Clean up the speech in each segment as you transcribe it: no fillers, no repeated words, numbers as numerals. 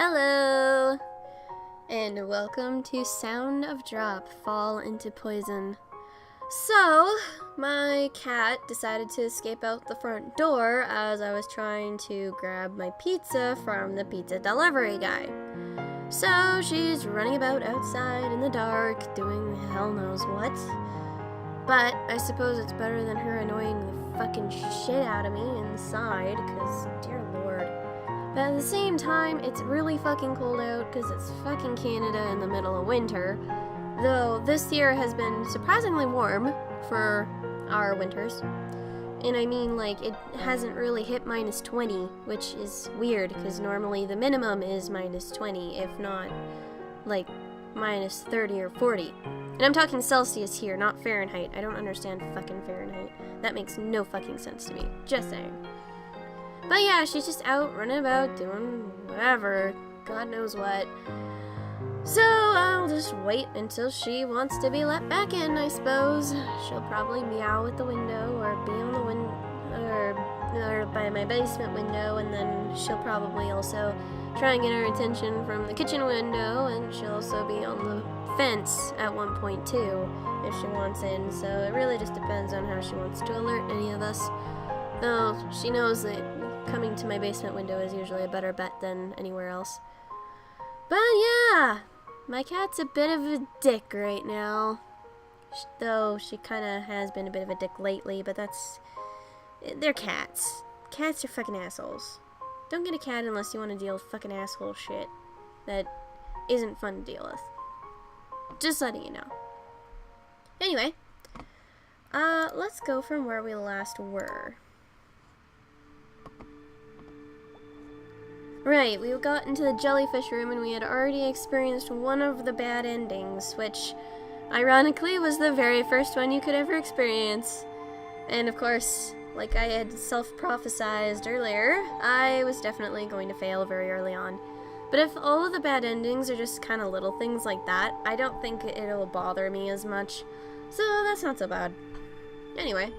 Hello, and welcome to Sound of Drop, Fall into Poison. So, my cat decided to escape out the front door as I was trying to grab my pizza from the pizza delivery guy. So, she's running about outside in the dark, doing hell knows what. But I suppose it's better than her annoying the fucking shit out of me inside, because, dear lord. But at the same time, it's really fucking cold out because it's fucking Canada in the middle of winter. Though this year has been surprisingly warm for our winters. And I mean, like, it hasn't really hit minus 20, which is weird because normally the minimum is minus 20, if not, like, minus 30 or 40. And I'm talking Celsius here, not Fahrenheit. I don't understand fucking Fahrenheit. That makes no fucking sense to me. Just saying. But yeah, she's just out running about doing whatever, God knows what. So I'll just wait until she wants to be let back in, I suppose. She'll probably meow at the window or be on the or by my basement window, and then she'll probably also try and get our attention from the kitchen window, and she'll also be on the fence at one point too if she wants in. So it really just depends on how she wants to alert any of us. Though she knows that coming to my basement window is usually a better bet than anywhere else. But yeah, my cat's a bit of a dick right now. Though she kind of has been a bit of a dick lately, but they're cats. Cats are fucking assholes. Don't get a cat unless you want to deal with fucking asshole shit that isn't fun to deal with. Just letting you know. Anyway, let's go from where we last were. Right, we got into the jellyfish room and we had already experienced one of the bad endings, which, ironically, was the very first one you could ever experience. And of course, like I had self-prophesized earlier, I was definitely going to fail very early on. But if all of the bad endings are just kind of little things like that, I don't think it'll bother me as much. So that's not so bad. Anyway,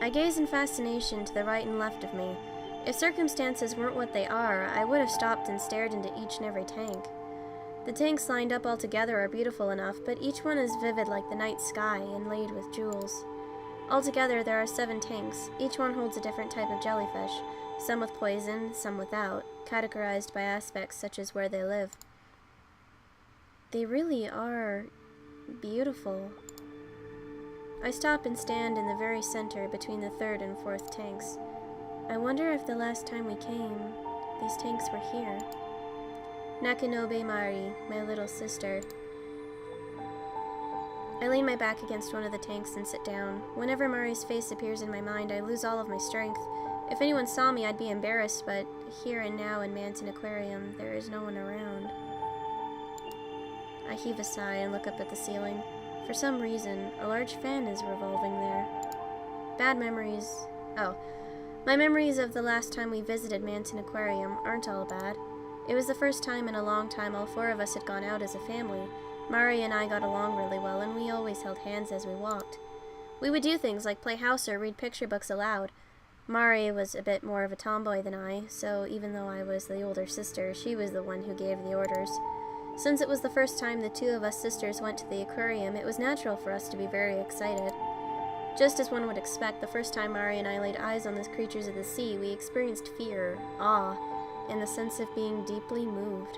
I gaze in fascination to the right and left of me. If circumstances weren't what they are, I would have stopped and stared into each and every tank. The tanks lined up all together are beautiful enough, but each one is vivid like the night sky, inlaid with jewels. Altogether, there are 7 tanks. Each one holds a different type of jellyfish, some with poison, some without, categorized by aspects such as where they live. They really are beautiful. I stop and stand in the very center between the 3rd and 4th tanks. I wonder if the last time we came, these tanks were here. Nakanobe Mari, my little sister. I lean my back against one of the tanks and sit down. Whenever Mari's face appears in my mind, I lose all of my strength. If anyone saw me, I'd be embarrassed, but here and now in Manton Aquarium, there is no one around. I heave a sigh and look up at the ceiling. For some reason, a large fan is revolving there. Bad memories. Oh. My memories of the last time we visited Manton Aquarium aren't all bad. It was the first time in a long time all 4 of us had gone out as a family. Mari and I got along really well, and we always held hands as we walked. We would do things like play house or read picture books aloud. Mari was a bit more of a tomboy than I, so even though I was the older sister, she was the one who gave the orders. Since it was the first time the 2 of us sisters went to the aquarium, it was natural for us to be very excited. Just as one would expect, the first time Mari and I laid eyes on these creatures of the sea, we experienced fear, awe, and the sense of being deeply moved.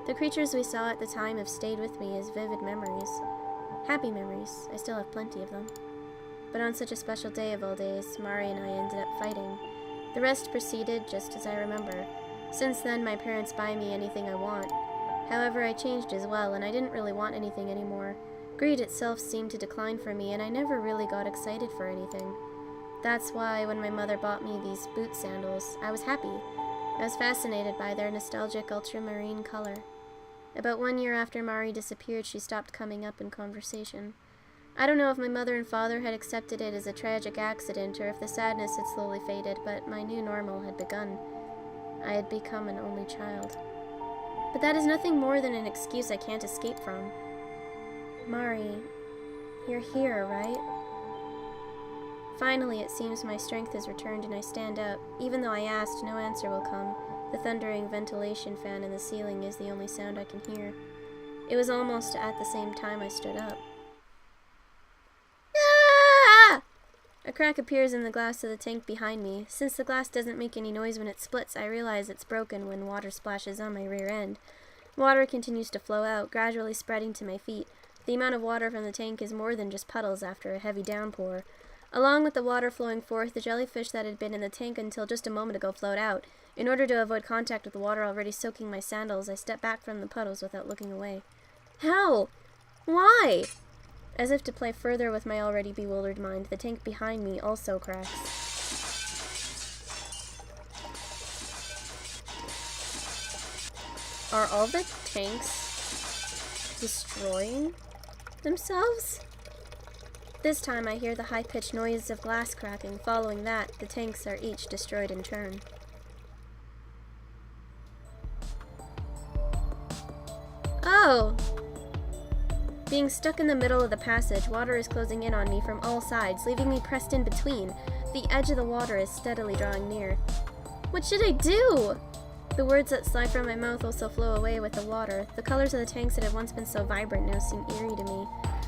The creatures we saw at the time have stayed with me as vivid memories. Happy memories. I still have plenty of them. But on such a special day of all days, Mari and I ended up fighting. The rest proceeded just as I remember. Since then, my parents buy me anything I want. However, I changed as well, and I didn't really want anything anymore. Greed itself seemed to decline for me, and I never really got excited for anything. That's why when my mother bought me these boot sandals, I was happy. I was fascinated by their nostalgic ultramarine color. About 1 year after Mari disappeared, she stopped coming up in conversation. I don't know if my mother and father had accepted it as a tragic accident or if the sadness had slowly faded, but my new normal had begun. I had become an only child. But that is nothing more than an excuse I can't escape from. Mari, you're here, right? Finally, it seems my strength has returned and I stand up. Even though I asked, no answer will come. The thundering ventilation fan in the ceiling is the only sound I can hear. It was almost at the same time I stood up. Ah! A crack appears in the glass of the tank behind me. Since the glass doesn't make any noise when it splits, I realize it's broken when water splashes on my rear end. Water continues to flow out, gradually spreading to my feet. The amount of water from the tank is more than just puddles after a heavy downpour. Along with the water flowing forth, the jellyfish that had been in the tank until just a moment ago flowed out. In order to avoid contact with the water already soaking my sandals, I stepped back from the puddles without looking away. How? Why? As if to play further with my already bewildered mind, the tank behind me also cracks. Are all the tanks destroying themselves? This time I hear the high-pitched noise of glass cracking. Following that, the tanks are each destroyed in turn. Oh! Being stuck in the middle of the passage, water is closing in on me from all sides, leaving me pressed in between. The edge of the water is steadily drawing near. What should I do? The words that slide from my mouth also flow away with the water. The colors of the tanks that had once been so vibrant now seem eerie to me.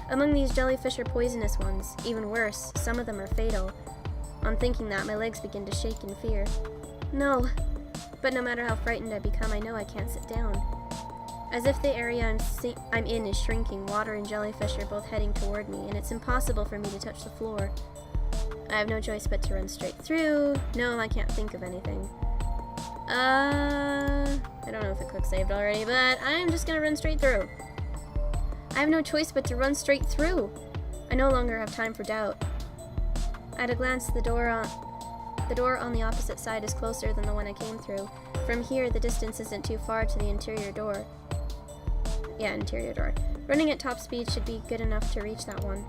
Among these jellyfish are poisonous ones. Even worse, some of them are fatal. On thinking that, my legs begin to shake in fear. No. But no matter how frightened I become, I know I can't sit down. As if the area I'm in is shrinking, water and jellyfish are both heading toward me, and it's impossible for me to touch the floor. I have no choice but to run straight through. No, I can't think of anything. I don't know if it quick saved already, but I'm just gonna run straight through. I have no choice but to run straight through. I no longer have time for doubt. At a glance, the door on the opposite side is closer than the one I came through. From here, the distance isn't too far to the interior door. Yeah, interior door. Running at top speed should be good enough to reach that one.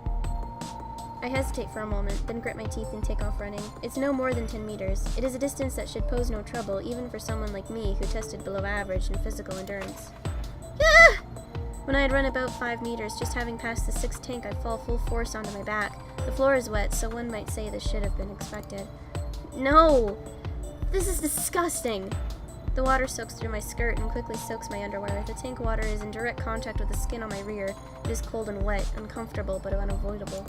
I hesitate for a moment, then grit my teeth and take off running. It's no more than 10 meters. It is a distance that should pose no trouble, even for someone like me who tested below average in physical endurance. Ah! When I had run about 5 meters, just having passed the 6th tank, I fall full force onto my back. The floor is wet, so one might say this should have been expected. No! This is disgusting! The water soaks through my skirt and quickly soaks my underwear. The tank water is in direct contact with the skin on my rear. It is cold and wet, uncomfortable but unavoidable.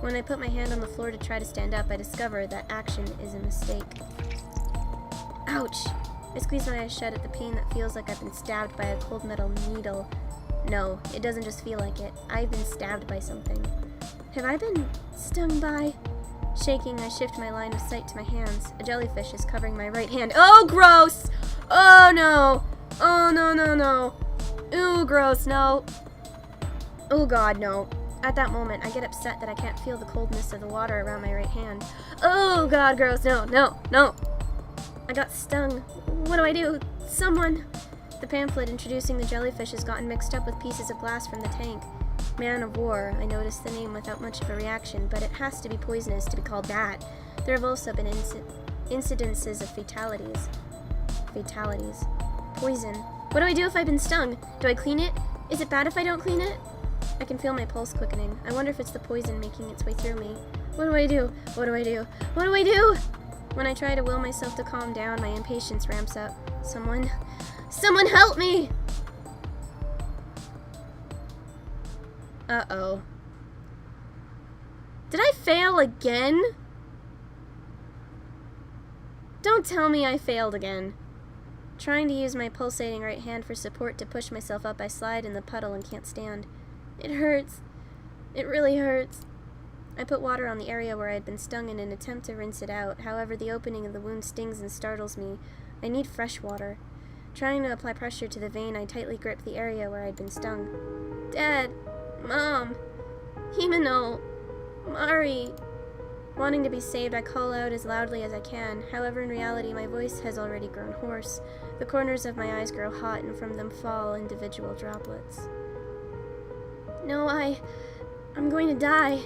When I put my hand on the floor to try to stand up, I discover that action is a mistake. Ouch! I squeeze my eyes shut at the pain that feels like I've been stabbed by a cold metal needle. No, it doesn't just feel like it. I've been stabbed by something. Have I been stung by? Shaking, I shift my line of sight to my hands. A jellyfish is covering my right hand. Oh, gross! Oh, no! Oh, no, no, no! Ooh, gross, no! Oh, God, no. At that moment, I get upset that I can't feel the coldness of the water around my right hand. Oh, God, gross, no, no, no! I got stung. What do I do? Someone! The pamphlet introducing the jellyfish has gotten mixed up with pieces of glass from the tank. Man of War. I noticed the name without much of a reaction, but it has to be poisonous to be called that. There have also been incidences of fatalities. Fatalities. Poison. What do I do if I've been stung? Do I clean it? Is it bad if I don't clean it? I can feel my pulse quickening. I wonder if it's the poison making its way through me. What do I do? What do I do? What do I do? When I try to will myself to calm down, my impatience ramps up. Someone help me! Uh-oh. Did I fail again? Don't tell me I failed again. Trying to use my pulsating right hand for support to push myself up, I slide in the puddle and can't stand. It hurts. It really hurts. I put water on the area where I had been stung in an attempt to rinse it out. However, the opening of the wound stings and startles me. I need fresh water. Trying to apply pressure to the vein, I tightly grip the area where I had been stung. Dad! Mom! Himeno! Mari! Wanting to be saved, I call out as loudly as I can. However, in reality, my voice has already grown hoarse. The corners of my eyes grow hot, and from them fall individual droplets. No, I'm going to die.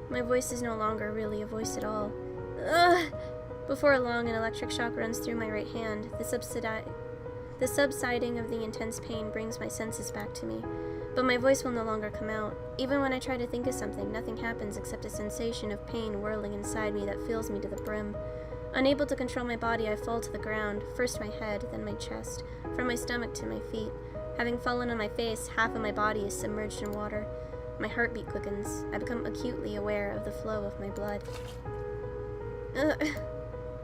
My voice is no longer really a voice at all. Ugh! Before long, an electric shock runs through my right hand. The subsiding of the intense pain brings my senses back to me. But my voice will no longer come out. Even when I try to think of something, nothing happens except a sensation of pain whirling inside me that fills me to the brim. Unable to control my body, I fall to the ground, first my head, then my chest, from my stomach to my feet. Having fallen on my face, half of my body is submerged in water. My heartbeat quickens. I become acutely aware of the flow of my blood.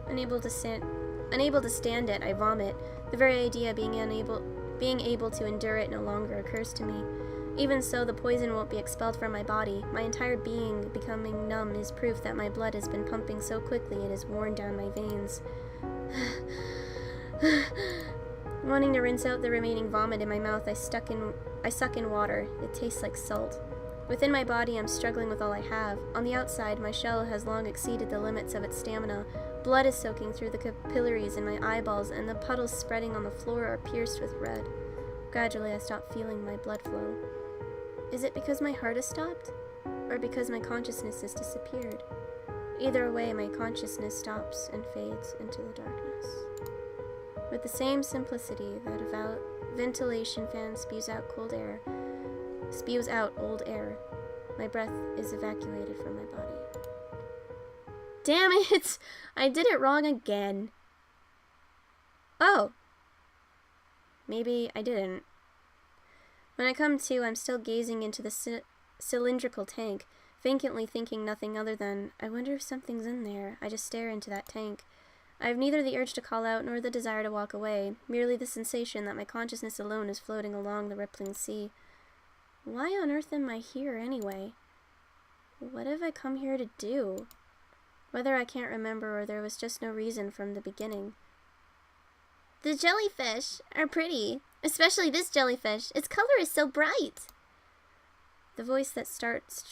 Unable to stand it, I vomit. The very idea of being able to endure it no longer occurs to me. Even so, the poison won't be expelled from my body. My entire being becoming numb is proof that my blood has been pumping so quickly it has worn down my veins. Wanting to rinse out the remaining vomit in my mouth, I suck in water. It tastes like salt. Within my body, I'm struggling with all I have. On the outside, my shell has long exceeded the limits of its stamina. Blood is soaking through the capillaries in my eyeballs, and the puddles spreading on the floor are pierced with red. Gradually, I stop feeling my blood flow. Is it because my heart has stopped? Or because my consciousness has disappeared? Either way, my consciousness stops and fades into the darkness. With the same simplicity that a ventilation fan spews out old air, my breath is evacuated from my body. Damn it! I did it wrong again. Oh. Maybe I didn't. When I come to, I'm still gazing into the cylindrical tank, vacantly thinking nothing other than, I wonder if something's in there. I just stare into that tank. I have neither the urge to call out nor the desire to walk away, merely the sensation that my consciousness alone is floating along the rippling sea. Why on earth am I here anyway? What have I come here to do? Whether I can't remember or there was just no reason from the beginning. The jellyfish are pretty, especially this jellyfish. Its color is so bright. The voice that starts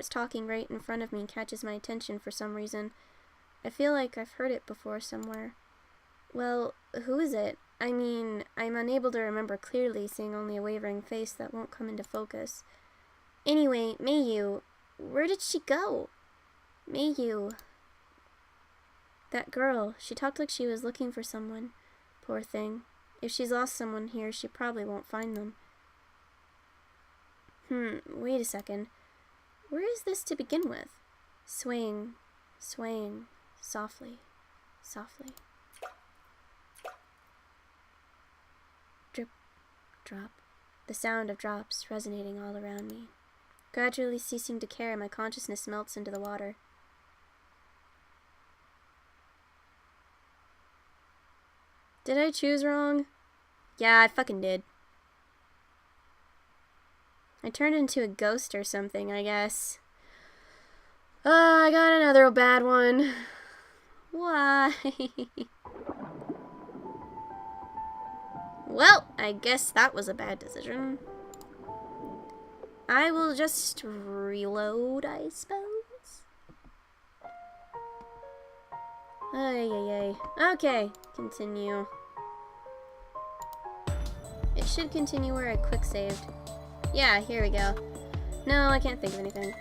talking right in front of me catches my attention for some reason. I feel like I've heard it before somewhere. Well, who is it? I mean, I'm unable to remember clearly, seeing only a wavering face that won't come into focus. Anyway, Mayu, where did she go? Mayu. That girl, she talked like she was looking for someone. Poor thing. If she's lost someone here, she probably won't find them. Wait a second. Where is this to begin with? Swaying, softly, softly. Drip, drop. The sound of drops resonating all around me. Gradually ceasing to care, my consciousness melts into the water. Did I choose wrong? Yeah, I fucking did. I turned into a ghost or something, I guess. I got another bad one. Why? Well, I guess that was a bad decision. I will just reload, I suppose. Ay. Okay, continue. It should continue where I quick saved. Yeah, here we go. No, I can't think of anything.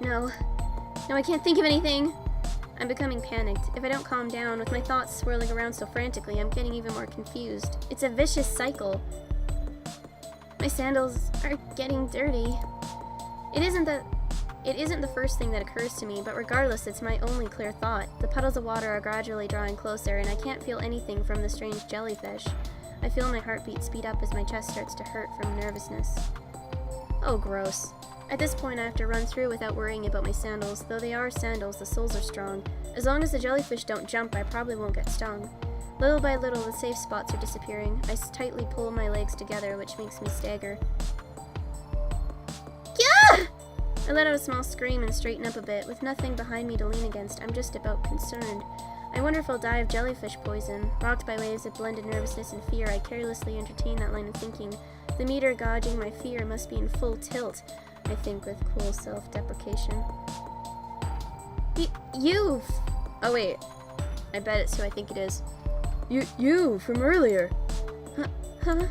No, I can't think of anything. I'm becoming panicked. If I don't calm down, with my thoughts swirling around so frantically, I'm getting even more confused. It's a vicious cycle. My sandals are getting dirty. It isn't the first thing that occurs to me, but regardless, it's my only clear thought. The puddles of water are gradually drawing closer, and I can't feel anything from the strange jellyfish. I feel my heartbeat speed up as my chest starts to hurt from nervousness. Oh, gross. At this point, I have to run through without worrying about my sandals. Though they are sandals, the soles are strong. As long as the jellyfish don't jump, I probably won't get stung. Little by little, the safe spots are disappearing. I tightly pull my legs together, which makes me stagger. Yeah! I let out a small scream and straighten up a bit. With nothing behind me to lean against, I'm just about concerned. I wonder if I'll die of jellyfish poison. Rocked by waves of blended nervousness and fear, I carelessly entertain that line of thinking. The meter gauging my fear must be in full tilt, I think with cool self-deprecation. You! Oh wait, I bet it's who I think it is. You from earlier. Huh?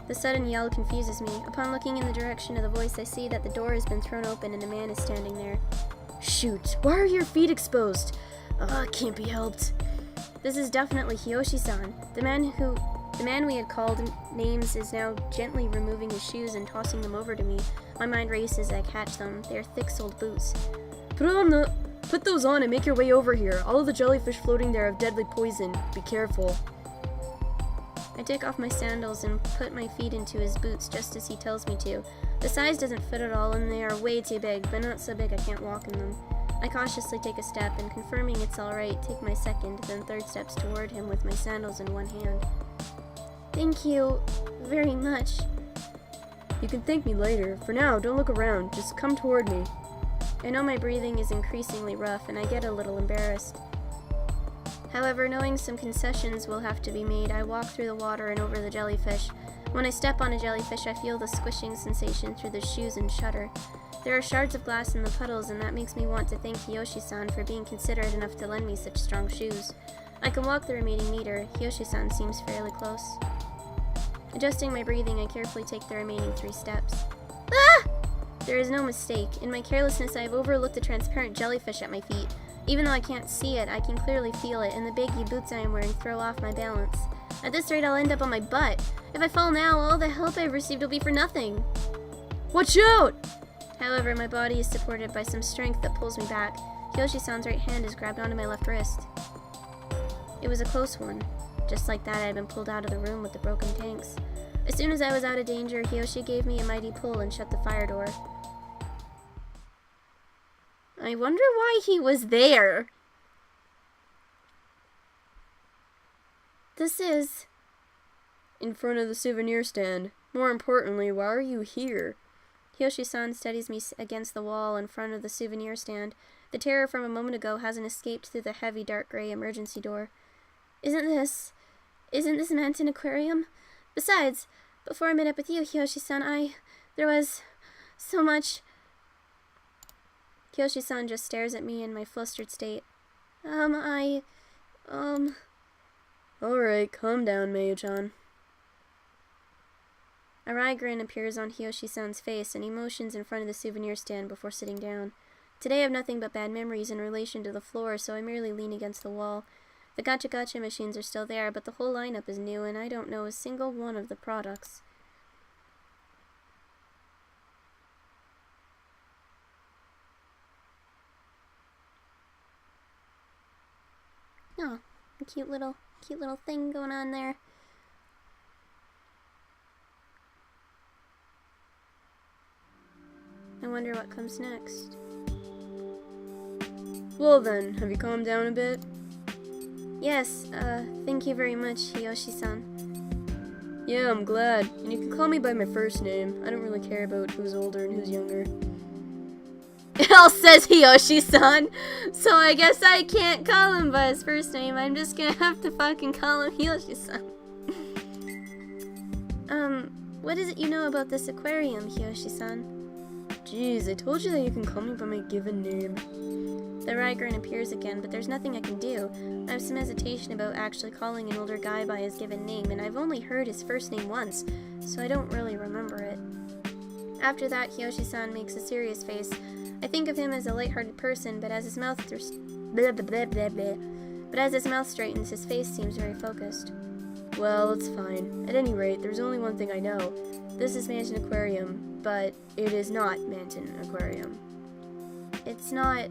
The sudden yell confuses me. Upon looking in the direction of the voice, I see that the door has been thrown open and a man is standing there. Shoot, why are your feet exposed? It can't be helped. This is definitely Hiyoshi-san. The man we had called names is now gently removing his shoes and tossing them over to me. My mind races as I catch them. They are thick-soled boots. Put on Put those on and make your way over here. All of the jellyfish floating there have deadly poison. Be careful. I take off my sandals and put my feet into his boots just as he tells me to. The size doesn't fit at all and they are way too big, but not so big I can't walk in them. I cautiously take a step and, confirming it's alright, take my second, then third steps toward him with my sandals in one hand. Thank you very much. You can thank me later. For now, don't look around. Just come toward me. I know my breathing is increasingly rough and I get a little embarrassed. However, knowing some concessions will have to be made, I walk through the water and over the jellyfish. When I step on a jellyfish, I feel the squishing sensation through the shoes and shudder. There are shards of glass in the puddles, and that makes me want to thank Hiyoshi-san for being considerate enough to lend me such strong shoes. I can walk the remaining meter. Hiyoshi-san seems fairly close. Adjusting my breathing, I carefully take the remaining 3 steps. Ah! There is no mistake. In my carelessness, I have overlooked the transparent jellyfish at my feet. Even though I can't see it, I can clearly feel it, and the baggy boots I am wearing throw off my balance. At this rate, I'll end up on my butt. If I fall now, all the help I've received will be for nothing. Watch out! However, my body is supported by some strength that pulls me back. Hiyoshi-san's right hand is grabbed onto my left wrist. It was a close one. Just like that, I had been pulled out of the room with the broken tanks. As soon as I was out of danger, Hiyoshi gave me a mighty pull and shut the fire door. I wonder why he was there. This is... in front of the souvenir stand. More importantly, why are you here? Hiyoshi-san steadies me against the wall in front of the souvenir stand. The terror from a moment ago hasn't escaped through the heavy dark gray emergency door. Isn't this meant an aquarium? Besides, before I met up with you, Hiyoshi-san, there was so much... Hiyoshi-san just stares at me in my flustered state. Alright, calm down, Mayu-chan. A wry grin appears on Hiyoshi-san's face, and he motions in front of the souvenir stand before sitting down. Today I have nothing but bad memories in relation to the floor, so I merely lean against the wall. The gacha machines are still there, but the whole lineup is new, and I don't know a single one of the products. Oh, a cute little thing going on there. I wonder what comes next. Well then, have you calmed down a bit? Yes, thank you very much, Hiyoshi-san. Yeah, I'm glad. And you can call me by my first name. I don't really care about who's older and who's younger. It all says Hiyoshi-san, so I guess I can't call him by his first name. I'm just gonna have to fucking call him Hiyoshi-san. What is it you know about this aquarium, Hiyoshi-san? Jeez, I told you that you can call me by my given name. The wry grin appears again, but there's nothing I can do. I have some hesitation about actually calling an older guy by his given name, and I've only heard his first name once, so I don't really remember it. After that, Hiyoshi-san makes a serious face. I think of him as a lighthearted person, but as his mouth straightens, his face seems very focused. Well, it's fine. At any rate, there's only one thing I know. This is Manton Aquarium, but it is not Manton Aquarium. It's not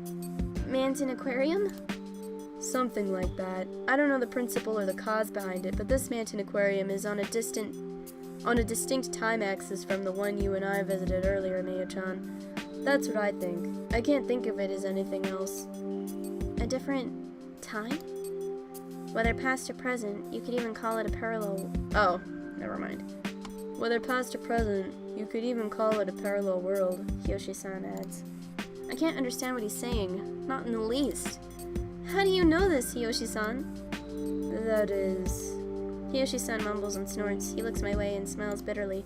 Manton Aquarium? Something like that. I don't know the principle or the cause behind it, but this Manton Aquarium is on a distinct time axis from the one you and I visited earlier, Mayu-chan. That's what I think. I can't think of it as anything else. A different time? Whether past or present, you could even call it a parallel... Oh, never mind. Whether past or present, you could even call it a parallel world, Hiyoshi-san adds. I can't understand what he's saying. Not in the least. How do you know this, Hiyoshi-san? That is... Hiyoshi-san mumbles and snorts. He looks my way and smiles bitterly.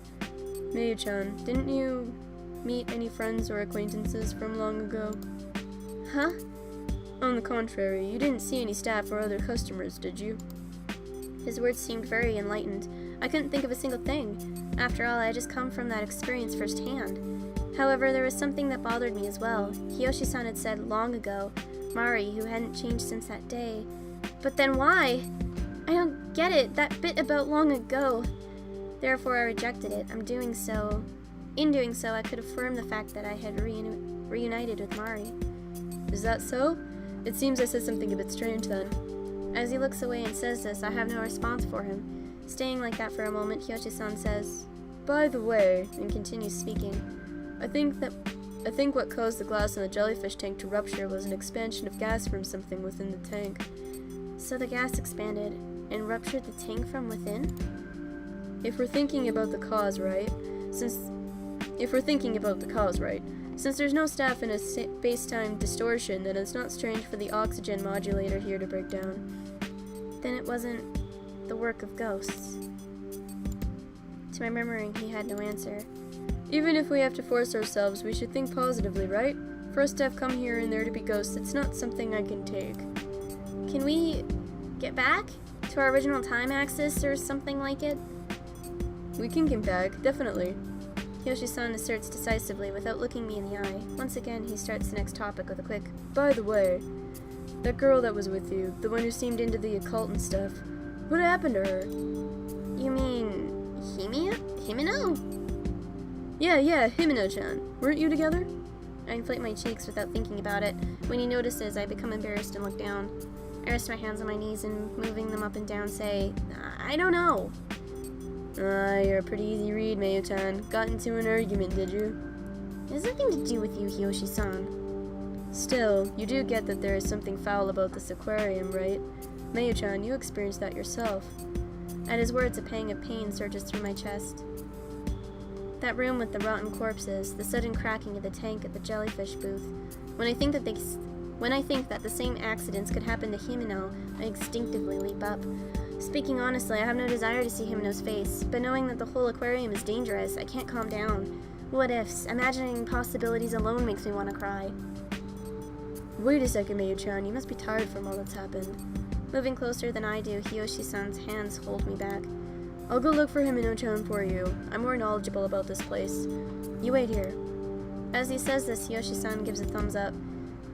Mayu-chan, didn't you meet any friends or acquaintances from long ago? Huh? On the contrary, you didn't see any staff or other customers, did you? His words seemed very enlightened. I couldn't think of a single thing. After all, I had just come from that experience firsthand. However, there was something that bothered me as well. Hiyoshi-san had said long ago, Mari, who hadn't changed since that day. But then why? I don't get it, that bit about long ago. Therefore, I rejected it. In doing so, I could affirm the fact that I had reunited with Mari. Is that so? It seems I said something a bit strange then. As he looks away and says this, I have no response for him. Staying like that for a moment, Hiyoshi-san says, "By the way," and continues speaking, I think what caused the glass in the jellyfish tank to rupture was an expansion of gas from something within the tank." "So the gas expanded and ruptured the tank from within?" If we're thinking about the cause, right? Since there's no staff in a space-time distortion, then it's not strange for the oxygen modulator here to break down. Then it wasn't the work of ghosts. To my murmuring, he had no answer. Even if we have to force ourselves, we should think positively, right? For us to have come here and there to be ghosts, it's not something I can take. Can we get back to our original time axis or something like it? We can get back, definitely. Hiyoshi-san asserts decisively without looking me in the eye. Once again, he starts the next topic with a quick, "By the way, that girl that was with you, the one who seemed into the occult and stuff, what happened to her?" "You mean Himino?" Yeah, Himino-chan. Weren't you together?" I inflate my cheeks without thinking about it. When he notices, I become embarrassed and look down. I rest my hands on my knees and, moving them up and down, say, "I don't know." You're a pretty easy read, Mayo-chan. Got into an argument, did you?" It has nothing to do with you, Hiyoshi-san. Still, you do get that there is something foul about this aquarium, right? Mayo-chan, you experienced that yourself. At his words, a pang of pain surges through my chest. That room with the rotten corpses, the sudden cracking of the tank at the jellyfish booth. When I think that the same accidents could happen to Himino, I instinctively leap up. Speaking honestly, I have no desire to see Himino's face, but knowing that the whole aquarium is dangerous, I can't calm down. What ifs? Imagining possibilities alone makes me want to cry. Wait a second, Mayu-chan. You must be tired from all that's happened. Moving closer than I do, Hiyoshi-san's hands hold me back. I'll go look for Himino-chan for you. I'm more knowledgeable about this place. You wait here. As he says this, Hiyoshi-san gives a thumbs up.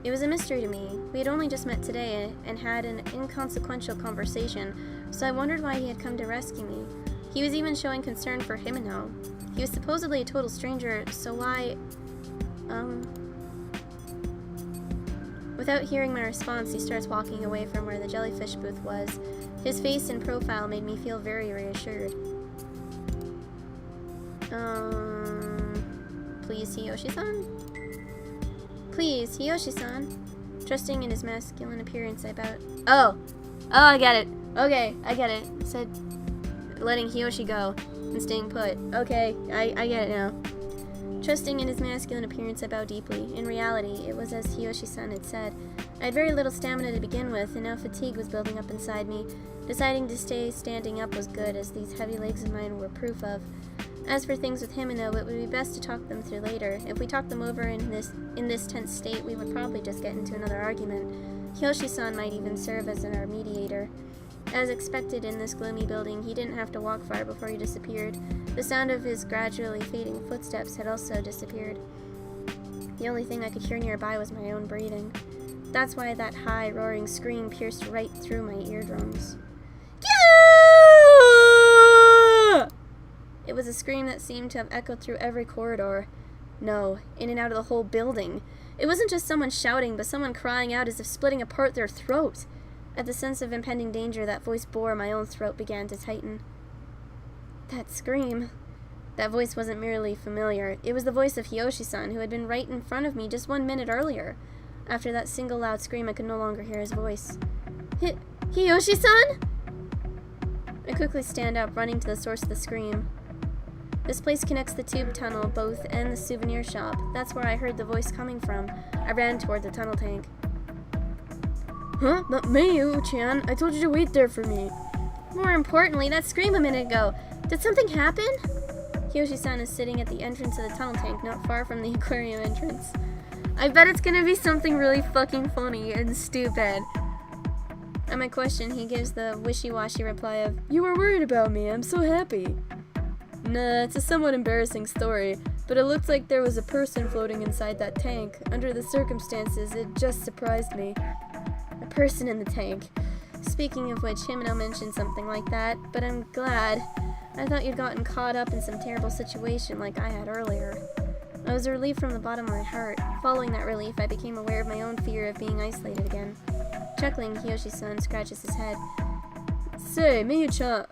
It was a mystery to me. We had only just met today and had an inconsequential conversation, so I wondered why he had come to rescue me. He was even showing concern for Himino. He was supposedly a total stranger, so why... Without hearing my response, he starts walking away from where the jellyfish booth was. His face and profile made me feel very reassured. Please, Hiyoshi-san? Please, Hiyoshi-san? Trusting in his masculine appearance, I bowed. Oh, I get it. Okay, I get it. Said, letting Hiyoshi go and staying put. Okay, I get it now. Trusting in his masculine appearance, I bowed deeply. In reality, it was as Hiyoshi-san had said. I had very little stamina to begin with, and now fatigue was building up inside me. Deciding to stay standing up was good, as these heavy legs of mine were proof of. As for things with Himino, it would be best to talk them through later. If we talked them over in this tense state, we would probably just get into another argument. Hiyoshi-san might even serve as our mediator. As expected in this gloomy building, he didn't have to walk far before he disappeared. The sound of his gradually fading footsteps had also disappeared. The only thing I could hear nearby was my own breathing. That's why that high, roaring scream pierced right through my eardrums. It was a scream that seemed to have echoed through every corridor. No, in and out of the whole building. It wasn't just someone shouting, but someone crying out as if splitting apart their throat. At the sense of impending danger that voice bore, my own throat began to tighten. That scream. That voice wasn't merely familiar. It was the voice of Hiyoshi-san, who had been right in front of me just 1 minute earlier. After that single loud scream, I could no longer hear his voice. Hiyoshi-san? I quickly stand up, running to the source of the scream. This place connects the tube tunnel, both, and the souvenir shop. That's where I heard the voice coming from. I ran toward the tunnel tank. Huh? But Mayu-chan, I told you to wait there for me. More importantly, that scream a minute ago. Did something happen? Hiyoshi-san is sitting at the entrance of the tunnel tank, not far from the aquarium entrance. I bet it's gonna be something really fucking funny and stupid. At my question, he gives the wishy-washy reply of, "You were worried about me, I'm so happy." Nah, it's a somewhat embarrassing story, but it looked like there was a person floating inside that tank. Under the circumstances, it just surprised me. A person in the tank. Speaking of which, Himino mentioned something like that, but I'm glad. I thought you'd gotten caught up in some terrible situation like I had earlier. I was relieved from the bottom of my heart. Following that relief, I became aware of my own fear of being isolated again. Chuckling, Kiyoshi-san scratches his head. Say, Miyu-chan.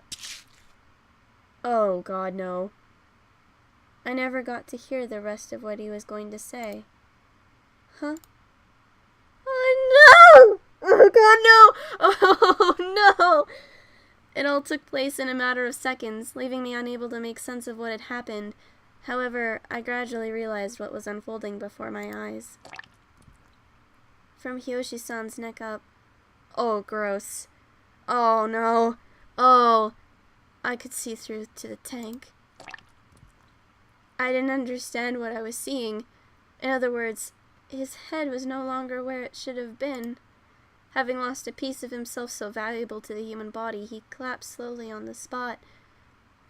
Oh, God, no. I never got to hear the rest of what he was going to say. Huh? Oh, no! Oh, God, no! Oh, no! It all took place in a matter of seconds, leaving me unable to make sense of what had happened. However, I gradually realized what was unfolding before my eyes. From Hiyoshi-san's neck up. Oh, gross. Oh, no. Oh, I could see through to the tank. I didn't understand what I was seeing. In other words, his head was no longer where it should have been. Having lost a piece of himself so valuable to the human body, he collapsed slowly on the spot.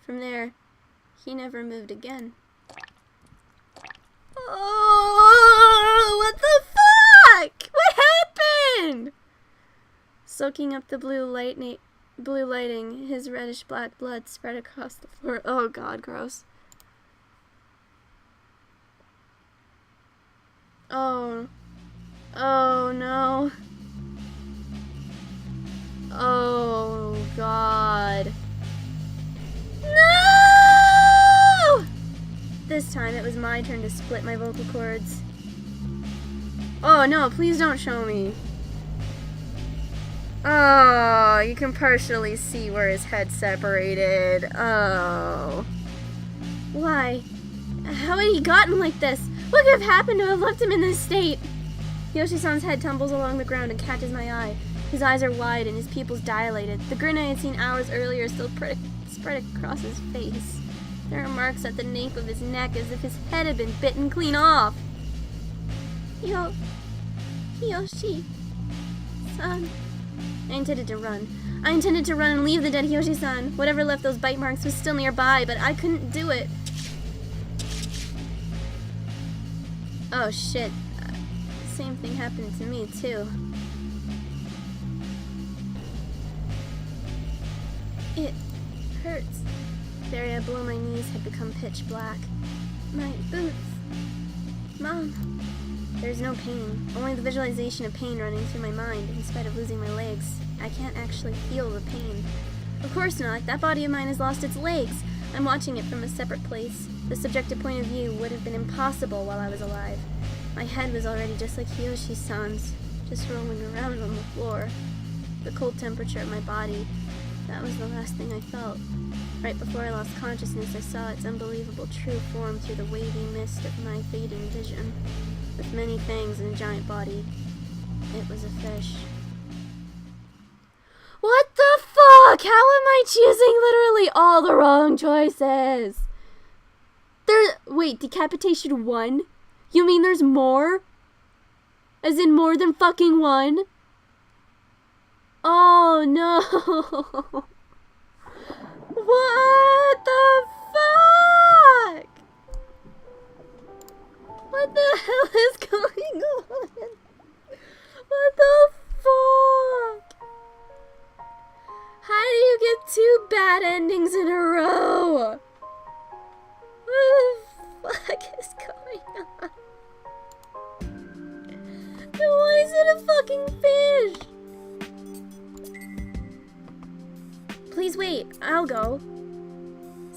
From there, he never moved again. Oh, what the fuck? What happened? Soaking up the blue lighting, his reddish-black blood spread across the floor. Oh, God, gross. Oh. Oh, no. Oh, God. No! This time it was my turn to split my vocal cords. Oh, no, please don't show me. Oh, you can partially see where his head separated. Oh. Why? How had he gotten like this? What could have happened to have left him in this state? Yoshi-san's head tumbles along the ground and catches my eye. His eyes are wide and his pupils dilated. The grin I had seen hours earlier still spread across his face. There are marks at the nape of his neck as if his head had been bitten clean off. Hiyoshi-san. I intended to run. I intended to run and leave the dead Hiyoshi-san. Whatever left those bite marks was still nearby, but I couldn't do it. Oh shit. Same thing happened to me too. It hurts. The area below my knees had become pitch black. My boots. Mom. There's no pain, only the visualization of pain running through my mind in spite of losing my legs. I can't actually feel the pain. Of course not. That body of mine has lost its legs. I'm watching it from a separate place. The subjective point of view would have been impossible while I was alive. My head was already just like Hiyoshi-san's, just rolling around on the floor. The cold temperature of my body, that was the last thing I felt. Right before I lost consciousness, I saw its unbelievable true form through the wavy mist of my fading vision. With many fangs and a giant body. It was a fish. What the fuck? How am I choosing literally all the wrong choices? Wait, decapitation 1? You mean there's more? As in more than fucking 1? Oh no. What the fuck? What the hell is going on? What the fuck? How do you get 2 bad endings in a row? What the fuck is going on? And why is it a fucking fish? Please wait, I'll go.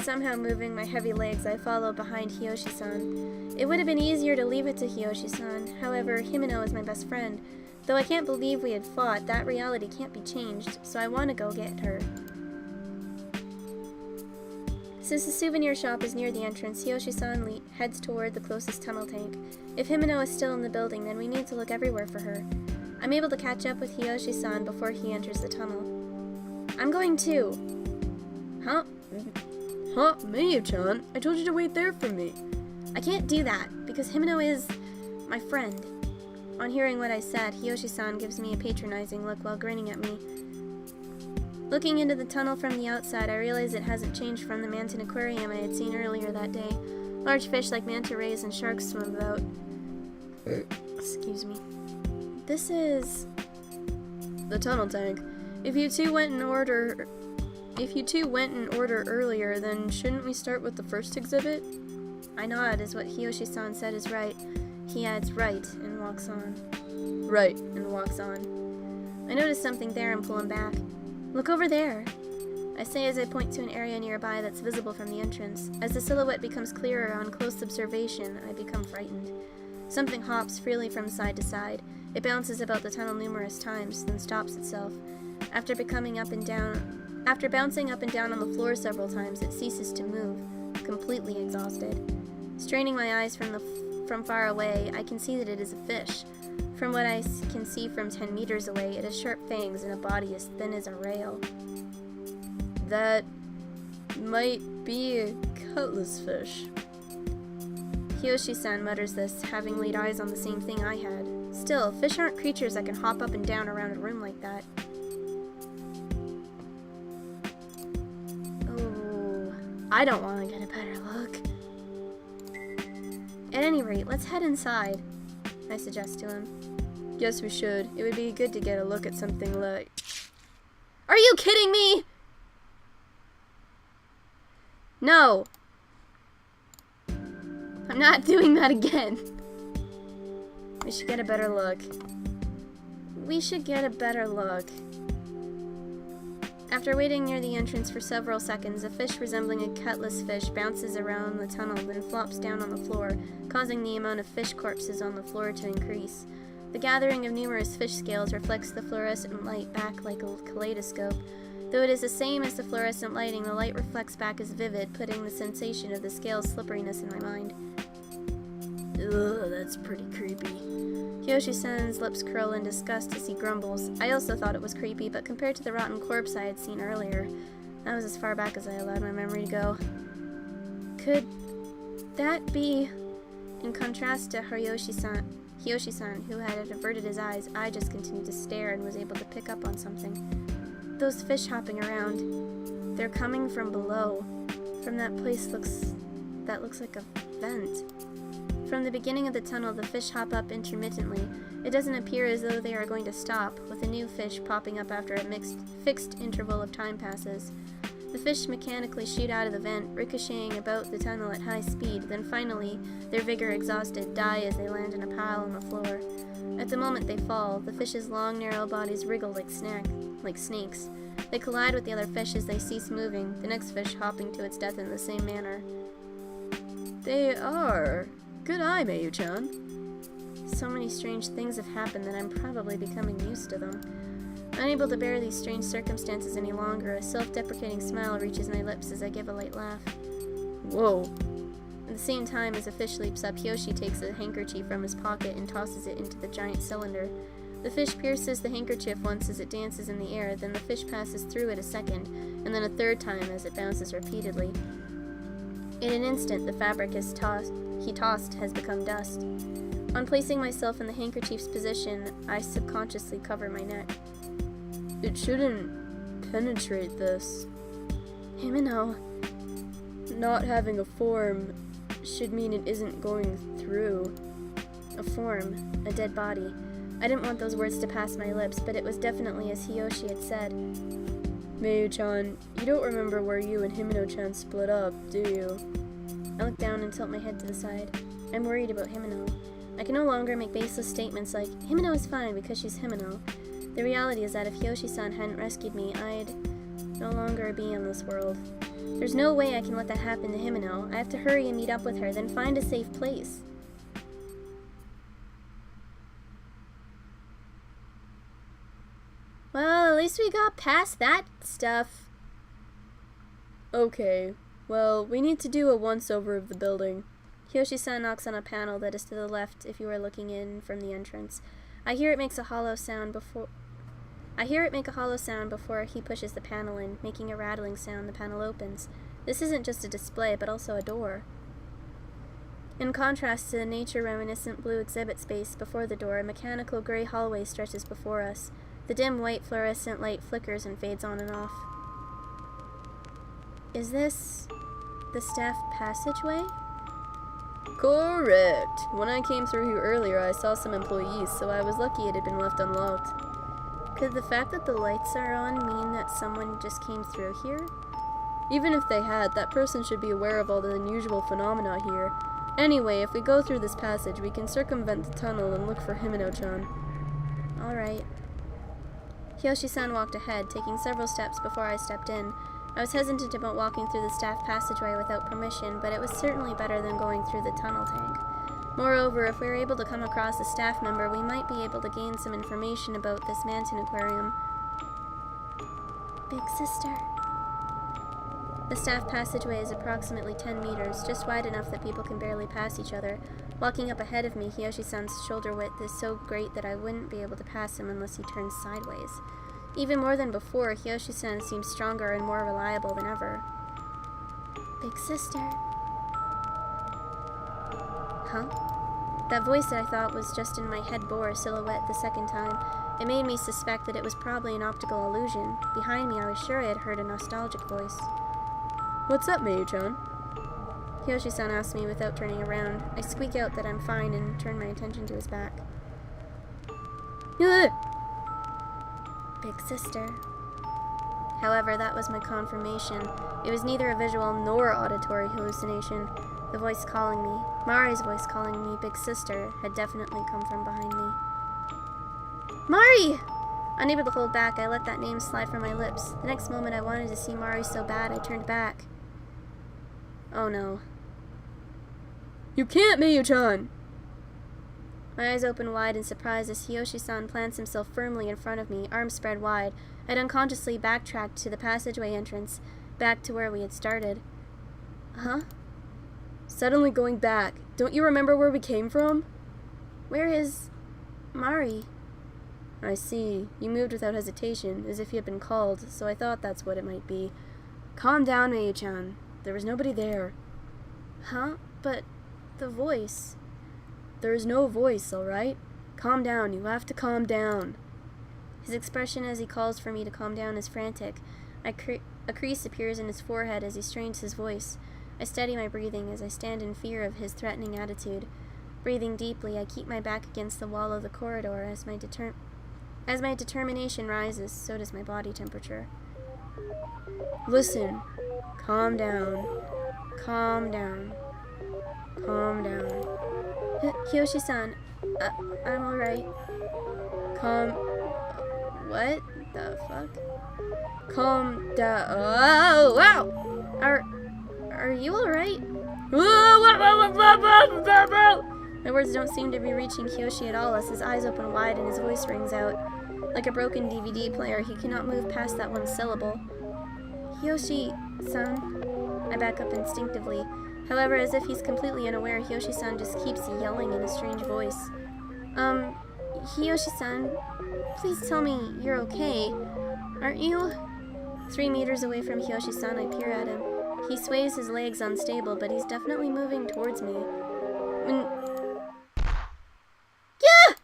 Somehow moving my heavy legs, I followed behind Hiyoshi-san. It would have been easier to leave it to Hiyoshi-san. However, Himeno is my best friend. Though I can't believe we had fought, that reality can't be changed, so I want to go get her. Since the souvenir shop is near the entrance, Hiyoshi-san heads toward the closest tunnel tank. If Himeno is still in the building, then we need to look everywhere for her. I'm able to catch up with Hiyoshi-san before he enters the tunnel. I'm going too. Huh? Huh? Miyu-chan? I told you to wait there for me. I can't do that, because Himeno is my friend. On hearing what I said, Hiyoshi-san gives me a patronizing look while grinning at me. Looking into the tunnel from the outside, I realize it hasn't changed from the Manton aquarium I had seen earlier that day. Large fish like manta rays and sharks swim about. Excuse me. This is the tunnel tank. If you two went in order earlier, then shouldn't we start with the first exhibit? I nod as what Hiyoshi-san said is right. He adds right and walks on. Right. And walks on. I notice something there and pull him back. Look over there. I say as I point to an area nearby that's visible from the entrance. As the silhouette becomes clearer on close observation, I become frightened. Something hops freely from side to side. It bounces about the tunnel numerous times, then stops itself. After bouncing up and down on the floor several times, it ceases to move, completely exhausted. Straining my eyes from far away, I can see that it is a fish. From what I can see from 10 meters away, it has sharp fangs and a body as thin as a rail. That might be a cutlass fish. Hiyoshi-san mutters this, having laid eyes on the same thing I had. Still, fish aren't creatures that can hop up and down around a room like that. Oh, I don't want to get a better look. At any rate, let's head inside, I suggest to him. Guess we should. It would be good to get a look at something like... Are you kidding me? No. I'm not doing that again. We should get a better look. We should get a better look. After waiting near the entrance for several seconds, a fish resembling a cutlass fish bounces around the tunnel, then flops down on the floor, causing the amount of fish corpses on the floor to increase. The gathering of numerous fish scales reflects the fluorescent light back like a kaleidoscope. Though it is the same as the fluorescent lighting, the light reflects back as vivid, putting the sensation of the scale's slipperiness in my mind. Ugh, that's pretty creepy. Hiyoshi-san's lips curl in disgust as he grumbles. I also thought it was creepy, but compared to the rotten corpse I had seen earlier, that was as far back as I allowed my memory to go. Could that be... In contrast to Hiyoshi-san, who had averted his eyes, I just continued to stare and was able to pick up on something. Those fish hopping around. They're coming from below. From that place that looks like a vent. From the beginning of the tunnel, the fish hop up intermittently. It doesn't appear as though they are going to stop, with a new fish popping up after a fixed interval of time passes. The fish mechanically shoot out of the vent, ricocheting about the tunnel at high speed, then finally, their vigor exhausted, die as they land in a pile on the floor. At the moment they fall, the fish's long, narrow bodies wriggle like snakes. They collide with the other fish as they cease moving, the next fish hopping to its death in the same manner. They are. Good eye, Mayu-chan. So many strange things have happened that I'm probably becoming used to them. Unable to bear these strange circumstances any longer, a self-deprecating smile reaches my lips as I give a light laugh. Whoa. At the same time as the fish leaps up, Hiyoshi takes a handkerchief from his pocket and tosses it into the giant cylinder. The fish pierces the handkerchief once as it dances in the air, then the fish passes through it a second, and then a third time as it bounces repeatedly. In an instant, the fabric he tossed has become dust. On placing myself in the handkerchief's position, I subconsciously cover my neck. It shouldn't penetrate this. Himeno. Not having a form should mean it isn't going through. A form. A dead body. I didn't want those words to pass my lips, but it was definitely as Hiyoshi had said. Mayu-chan, you don't remember where you and Himeno-chan split up, do you? I look down and tilt my head to the side. I'm worried about Himeno. I can no longer make baseless statements like, Himeno is fine because she's Himeno. The reality is that if Hiyoshi-san hadn't rescued me, I'd no longer be in this world. There's no way I can let that happen to Himeno. I have to hurry and meet up with her, then find a safe place. Well, at least we got past that stuff. Okay, well, we need to do a once-over of the building. Hiyoshi-san knocks on a panel that is to the left if you are looking in from the entrance. I hear it make a hollow sound before he pushes the panel in, making a rattling sound. The panel opens. This isn't just a display, but also a door. In contrast to the nature-reminiscent blue exhibit space before the door, a mechanical gray hallway stretches before us. The dim white fluorescent light flickers and fades on and off. Is this the staff passageway? Correct. When I came through here earlier, I saw some employees, so I was lucky it had been left unlocked. Could the fact that the lights are on mean that someone just came through here? Even if they had, that person should be aware of all the unusual phenomena here. Anyway, if we go through this passage, we can circumvent the tunnel and look for Himeno-chan. Alright. Hiyoshi-san walked ahead, taking several steps before I stepped in. I was hesitant about walking through the staff passageway without permission, but it was certainly better than going through the tunnel tank. Moreover, if we were able to come across a staff member, we might be able to gain some information about this Manton aquarium. Big sister. The staff passageway is approximately 10 meters, just wide enough that people can barely pass each other. Walking up ahead of me, Hiyoshi-san's shoulder width is so great that I wouldn't be able to pass him unless he turns sideways. Even more than before, Hiyoshi-san seems stronger and more reliable than ever. Big sister. Huh? That voice that I thought was just in my head bore a silhouette the second time. It made me suspect that it was probably an optical illusion. Behind me, I was sure I had heard a nostalgic voice. What's up, Mayu-chan? Hiyoshi-san asked me without turning around. I squeak out that I'm fine and turn my attention to his back. Big sister. However, that was my confirmation. It was neither a visual nor auditory hallucination. The voice calling me, Mari's voice calling me Big Sister, had definitely come from behind me. Mari! Unable to hold back, I let that name slide from my lips. The next moment I wanted to see Mari so bad I turned back. Oh no. You can't, Mayu-chan! My eyes open wide in surprise as Hiyoshi-san plants himself firmly in front of me, arms spread wide. I'd unconsciously backtracked to the passageway entrance, back to where we had started. Huh? Suddenly going back. Don't you remember where we came from? Where is Mari? I see. You moved without hesitation, as if you had been called, so I thought that's what it might be. Calm down, Mayu-chan. There was nobody there. Huh? But the voice... There is no voice, all right? Calm down. You have to calm down. His expression as he calls for me to calm down is frantic. A crease appears in his forehead as he strains his voice. I steady my breathing as I stand in fear of his threatening attitude. Breathing deeply, I keep my back against the wall of the corridor as my determination rises, so does my body temperature. Listen. Calm down. Calm down. Calm down. Hiyoshi-san, I'm alright. What the fuck? Calm down. Oh, wow! Are you alright? My words don't seem to be reaching Kiyoshi at all as his eyes open wide and his voice rings out. Like a broken DVD player, he cannot move past that one syllable. Hiyoshi-san. I back up instinctively. However, as if he's completely unaware, Hiyoshi-san just keeps yelling in a strange voice. Hiyoshi-san, please tell me you're okay. Aren't you? 3 meters away from Hiyoshi-san, I peer at him. He sways his legs unstable, but he's definitely moving towards me. Yeah!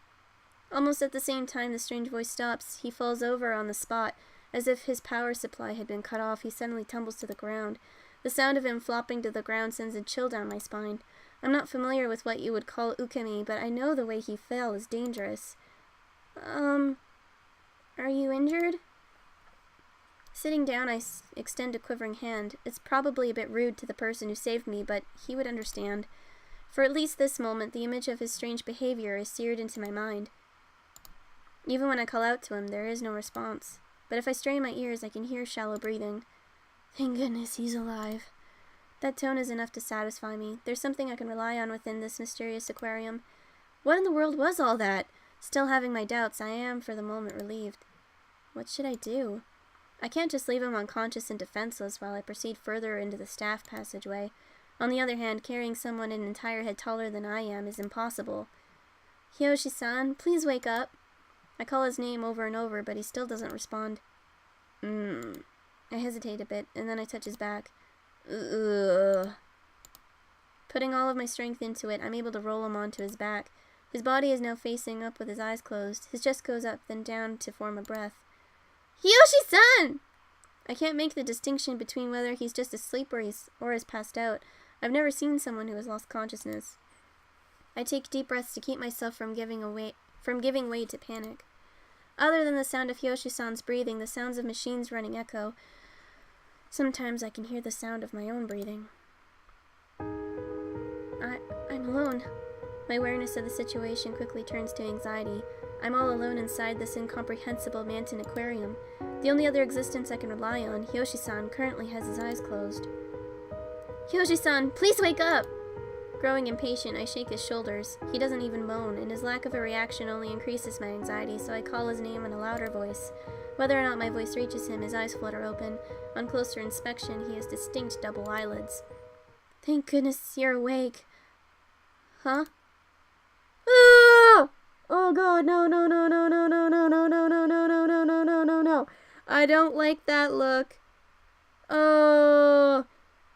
Almost at the same time the strange voice stops, he falls over on the spot. As if his power supply had been cut off, he suddenly tumbles to the ground. The sound of him flopping to the ground sends a chill down my spine. I'm not familiar with what you would call ukemi, but I know the way he fell is dangerous. Are you injured? Sitting down, I extend a quivering hand. It's probably a bit rude to the person who saved me, but he would understand. For at least this moment, the image of his strange behavior is seared into my mind. Even when I call out to him, there is no response. But if I strain my ears, I can hear shallow breathing. Thank goodness he's alive. That tone is enough to satisfy me. There's something I can rely on within this mysterious aquarium. What in the world was all that? Still having my doubts, I am, for the moment, relieved. What should I do? I can't just leave him unconscious and defenseless while I proceed further into the staff passageway. On the other hand, carrying someone an entire head taller than I am is impossible. Hiyoshi-san, please wake up. I call his name over and over, but he still doesn't respond. I hesitate a bit, and then I touch his back. Ugh. Putting all of my strength into it, I'm able to roll him onto his back. His body is now facing up with his eyes closed. His chest goes up, then down to form a breath. Hiyoshi-san! I can't make the distinction between whether he's just asleep or has passed out. I've never seen someone who has lost consciousness. I take deep breaths to keep myself from giving way to panic. Other than the sound of Hiyoshi-san's breathing, the sounds of machines running echo. Sometimes I can hear the sound of my own breathing. I'm alone. My awareness of the situation quickly turns to anxiety. I'm all alone inside this incomprehensible Manton aquarium. The only other existence I can rely on, Hiyoshi-san, currently has his eyes closed. Hiyoshi-san, please wake up! Growing impatient, I shake his shoulders. He doesn't even moan, and his lack of a reaction only increases my anxiety, so I call his name in a louder voice. Whether or not my voice reaches him, his eyes flutter open. On closer inspection, he has distinct double eyelids. Thank goodness you're awake. Huh? Ah! Oh god, no, no, no, no, no, no, no, no, no, no, no, no, no, no, no, no, no. I don't like that look. Oh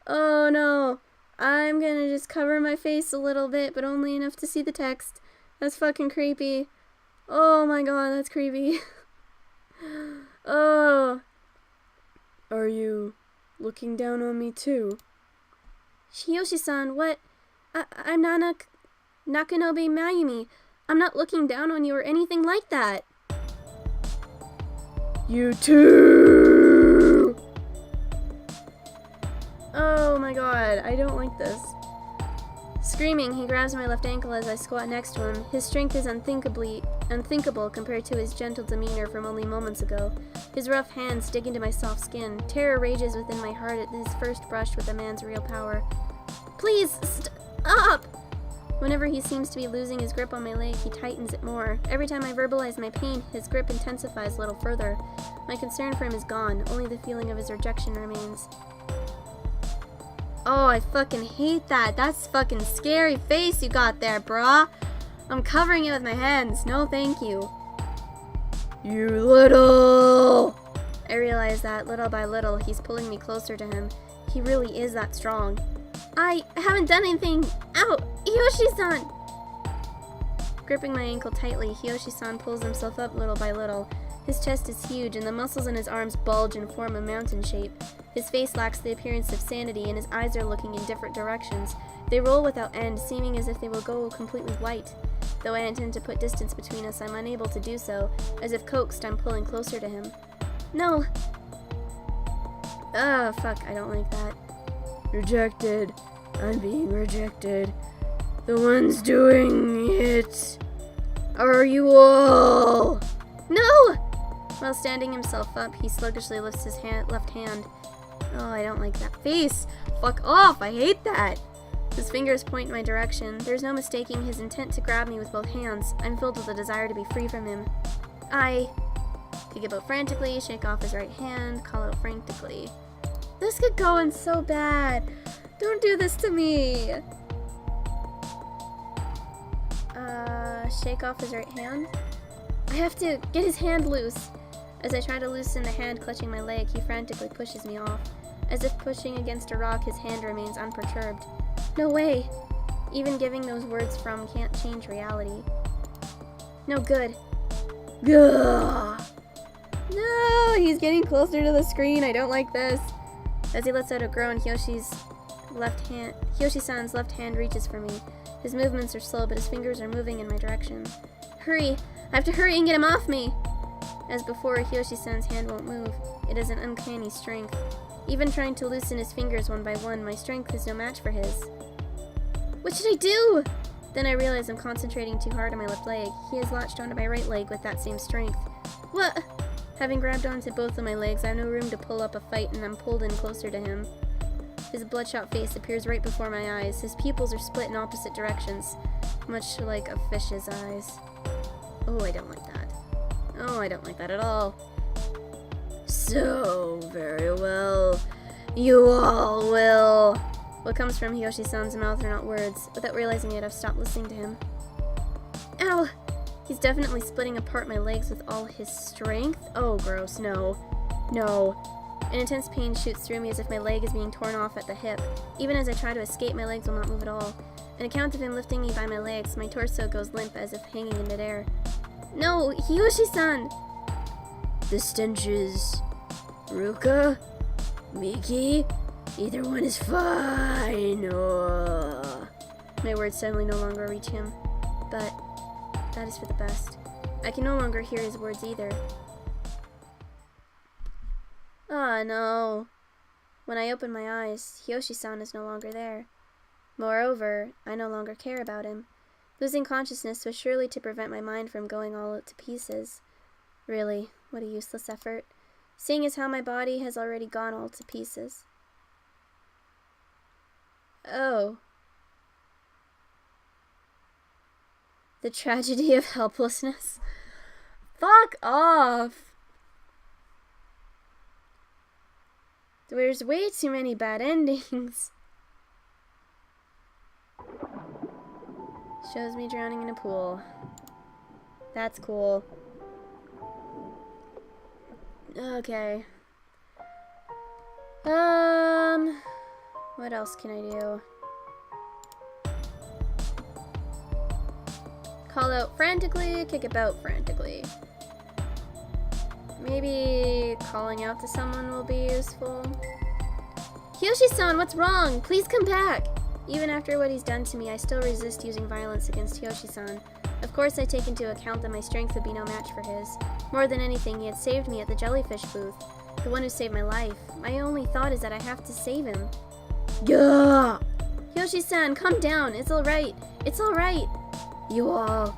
no. I'm gonna just cover my face a little bit, but only enough to see the text. That's fucking creepy. Oh my god, that's creepy. Oh. Are you looking down on me too? Hiyoshi-san, what? I'm Nakanobe Mayumi. I'm not looking down on you or anything like that. You too! Oh my god, I don't like this. Screaming, he grabs my left ankle as I squat next to him. His strength is unthinkable compared to his gentle demeanor from only moments ago. His rough hands dig into my soft skin. Terror rages within my heart at his first brush with a man's real power. Please, stop! Whenever he seems to be losing his grip on my leg, he tightens it more. Every time I verbalize my pain, his grip intensifies a little further. My concern for him is gone, only the feeling of his rejection remains. Oh, I fucking hate that. That's fucking scary face you got there, brah. I'm covering it with my hands. No, thank you. You little... I realize that, little by little, he's pulling me closer to him. He really is that strong. I haven't done anything. Ow! Hiyoshi-san! Gripping my ankle tightly, Hiyoshi-san pulls himself up little by little. His chest is huge, and the muscles in his arms bulge and form a mountain shape. His face lacks the appearance of sanity, and his eyes are looking in different directions. They roll without end, seeming as if they will go completely white. Though I intend to put distance between us, I'm unable to do so. As if coaxed, I'm pulling closer to him. No! Oh, fuck, I don't like that. Rejected. I'm being rejected. The ones doing it are you all! No! While standing himself up, he sluggishly lifts his left hand. Oh, I don't like that face. Fuck off, I hate that. His fingers point in my direction. There's no mistaking his intent to grab me with both hands. I'm filled with a desire to be free from him. I kick about frantically, shake off his right hand, call out frantically. This could go in so bad. Don't do this to me. Shake off his right hand. I have to get his hand loose. As I try to loosen the hand clutching my leg, he frantically pushes me off. As if pushing against a rock, his hand remains unperturbed. No way! Even giving those words from can't change reality. No good. Gah! No! He's getting closer to the screen. I don't like this. As he lets out a groan, Hiyoshi-san's left hand reaches for me. His movements are slow, but his fingers are moving in my direction. Hurry! I have to hurry and get him off me! As before, Hiyoshi-san's hand won't move. It has an uncanny strength. Even trying to loosen his fingers one by one, my strength is no match for his. What should I do? Then I realize I'm concentrating too hard on my left leg. He has latched onto my right leg with that same strength. What? Having grabbed onto both of my legs, I have no room to pull up a fight, and I'm pulled in closer to him. His bloodshot face appears right before my eyes. His pupils are split in opposite directions, much like a fish's eyes. Oh, I don't like that. Oh, I don't like that at all. So, very well. You all will. What comes from Hiyoshi-san's mouth are not words. Without realizing it, I've stopped listening to him. Ow! He's definitely splitting apart my legs with all his strength. Oh, gross. No. No. An intense pain shoots through me as if my leg is being torn off at the hip. Even as I try to escape, my legs will not move at all. An account of him lifting me by my legs, my torso goes limp as if hanging in midair. No, Hiyoshi-san! The stenches. Ruka? Miki? Either one is fine. Oh. My words suddenly no longer reach him. But that is for the best. I can no longer hear his words either. Ah, no. When I open my eyes, Hiyoshi-san is no longer there. Moreover, I no longer care about him. Losing consciousness was surely to prevent my mind from going all to pieces. Really, what a useless effort, seeing as how my body has already gone all to pieces. Oh. The tragedy of helplessness. Fuck off! There's way too many bad endings. Shows me drowning in a pool. That's cool. Okay. What else can I do? Call out frantically, kick about frantically. Maybe calling out to someone will be useful. Kyoshi-san, what's wrong? Please come back! Even after what he's done to me, I still resist using violence against Kyoshi-san. Of course, I take into account that my strength would be no match for his. More than anything, he had saved me at the jellyfish booth. The one who saved my life. My only thought is that I have to save him. Gah! Kyoshi-san, calm down. It's alright. It's alright. You all.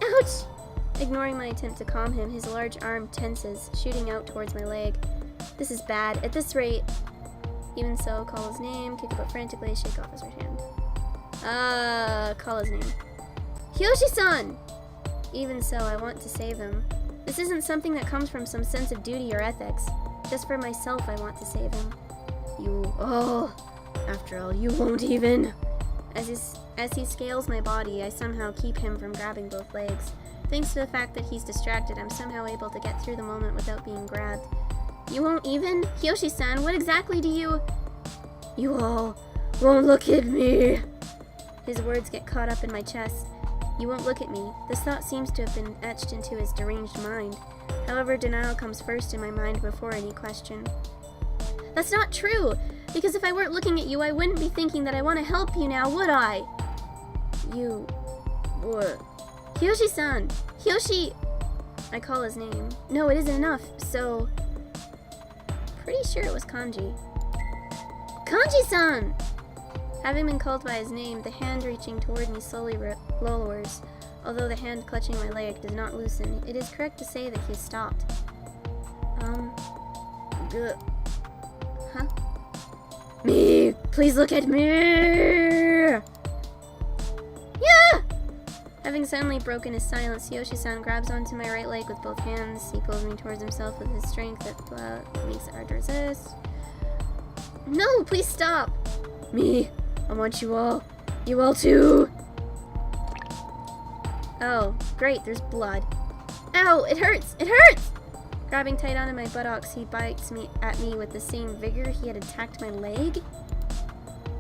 Ouch! Ignoring my attempt to calm him, his large arm tenses, shooting out towards my leg. This is bad. At this rate... Even so, call his name, kick about frantically, shake off his right hand. Call his name. Kyoshi-san! Even so, I want to save him. This isn't something that comes from some sense of duty or ethics. Just for myself, I want to save him. After all, you won't even. As he scales my body, I somehow keep him from grabbing both legs. Thanks to the fact that he's distracted, I'm somehow able to get through the moment without being grabbed. You won't even? Kyoshi-san, what exactly do you... You all won't look at me. His words get caught up in my chest. You won't look at me. This thought seems to have been etched into his deranged mind. However, denial comes first in my mind before any question. That's not true! Because if I weren't looking at you, I wouldn't be thinking that I want to help you now, would I? You... What? Kyoshi-san! Kyoshi... I call his name. No, it isn't enough, so... Pretty sure it was Kanji. Kanji-san! Having been called by his name, the hand reaching toward me slowly lowers. Although the hand clutching my leg does not loosen, it is correct to say that he has stopped. Huh? Me! Please look at me! Yeah! Having suddenly broken his silence, Yoshi-san grabs onto my right leg with both hands. He pulls me towards himself with his strength that makes it hard to resist. No, please stop! Me, I want you all. You all too! Oh, great, there's blood. Ow, it hurts! It hurts! Grabbing tight onto my buttocks, he bites at me with the same vigor he had attacked my leg.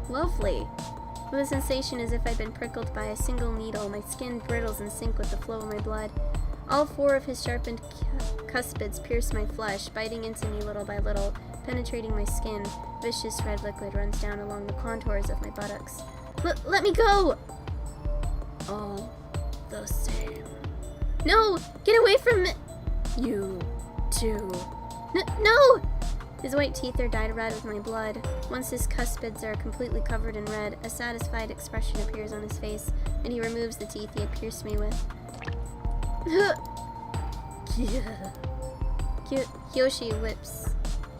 Lovely. With a sensation as if I'd been prickled by a single needle, my skin brittles in sync with the flow of my blood. All four of his sharpened cuspids pierce my flesh, biting into me little by little, penetrating my skin. Vicious red liquid runs down along the contours of my buttocks. Let me go! All the same. No! Get away from me! You, too. No! His white teeth are dyed red with my blood. Once his cuspids are completely covered in red, a satisfied expression appears on his face, and he removes the teeth he had pierced me with.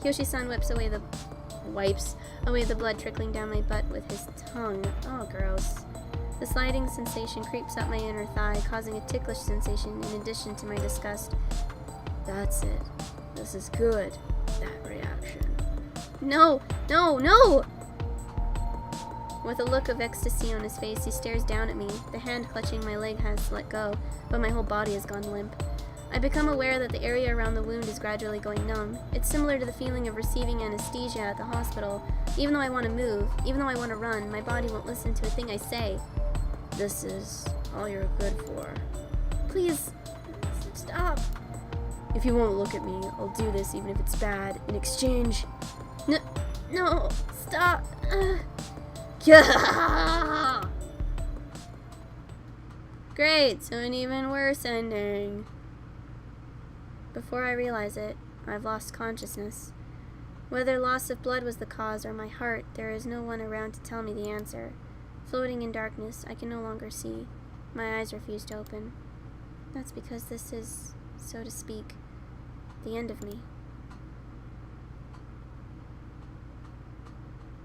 Kyoshi-san wipes away the blood trickling down my butt with his tongue. Oh, gross. The sliding sensation creeps up my inner thigh, causing a ticklish sensation in addition to my disgust. That's it. This is good. That reaction. No! No! No! With a look of ecstasy on his face, he stares down at me. The hand clutching my leg has let go, but my whole body has gone limp. I become aware that the area around the wound is gradually going numb. It's similar to the feeling of receiving anesthesia at the hospital. Even though I want to move, even though I want to run, my body won't listen to a thing I say. This is all you're good for. Please, stop. If you won't look at me, I'll do this even if it's bad. In exchange... No, stop. Great, so an even worse ending. Before I realize it, I've lost consciousness. Whether loss of blood was the cause or my heart, there is no one around to tell me the answer. Floating in darkness, I can no longer see. My eyes refuse to open. That's because this is, so to speak, the end of me.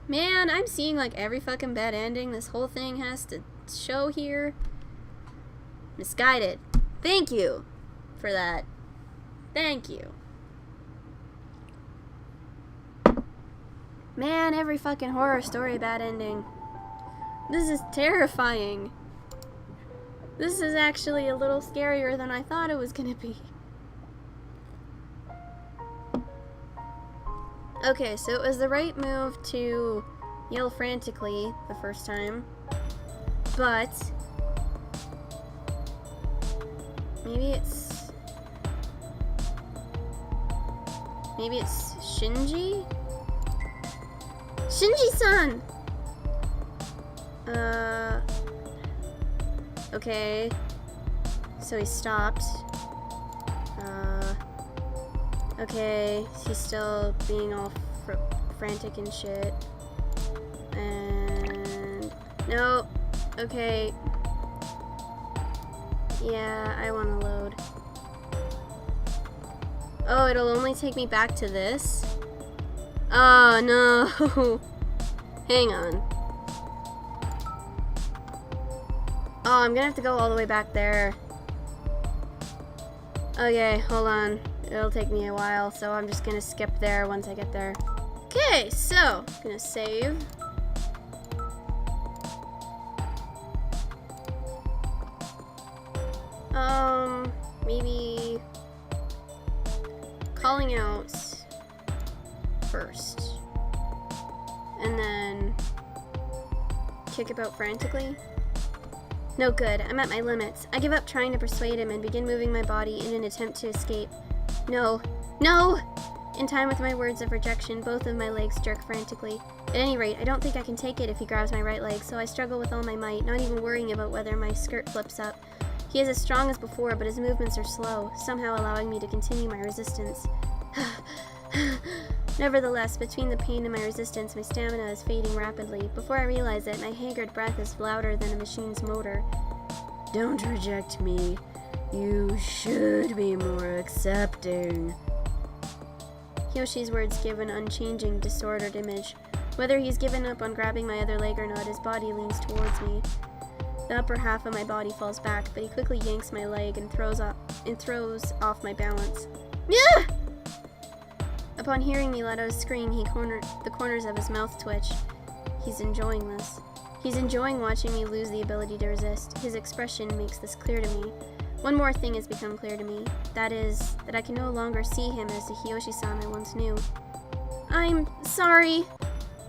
Man, I'm seeing like every fucking bad ending this whole thing has to show here. Misguided. Thank you for that. Thank you. Man, every fucking horror story bad ending. This is terrifying. This is actually a little scarier than I thought it was gonna be. Okay, so it was the right move to yell frantically the first time, but maybe it's Shinji? Shinji-san! Okay. So he stopped. Okay, he's still being all frantic and shit. And no. Okay. Yeah, I want to load. Oh, it'll only take me back to this? Oh, no. Hang on. Oh, I'm gonna have to go all the way back there. Okay, hold on. It'll take me a while, so I'm just gonna skip there once I get there. Okay, so, gonna save. Maybe calling out first. And then kick about frantically. No good. I'm at my limits. I give up trying to persuade him and begin moving my body in an attempt to escape. No. No! In time with my words of rejection, both of my legs jerk frantically. At any rate, I don't think I can take it if he grabs my right leg, so I struggle with all my might, not even worrying about whether my skirt flips up. He is as strong as before, but his movements are slow, somehow allowing me to continue my resistance. Nevertheless, between the pain and my resistance, my stamina is fading rapidly. Before I realize it, my haggard breath is louder than a machine's motor. Don't reject me. You should be more accepting. Kyoshi's words give an unchanging, disordered image. Whether he's given up on grabbing my other leg or not, his body leans towards me. The upper half of my body falls back, but he quickly yanks my leg and throws off my balance. Yeah! Upon hearing me let out a scream, the corners of his mouth twitch. He's enjoying this. He's enjoying watching me lose the ability to resist. His expression makes this clear to me. One more thing has become clear to me. That is, that I can no longer see him as the Hiyoshi-san I once knew. I'm sorry.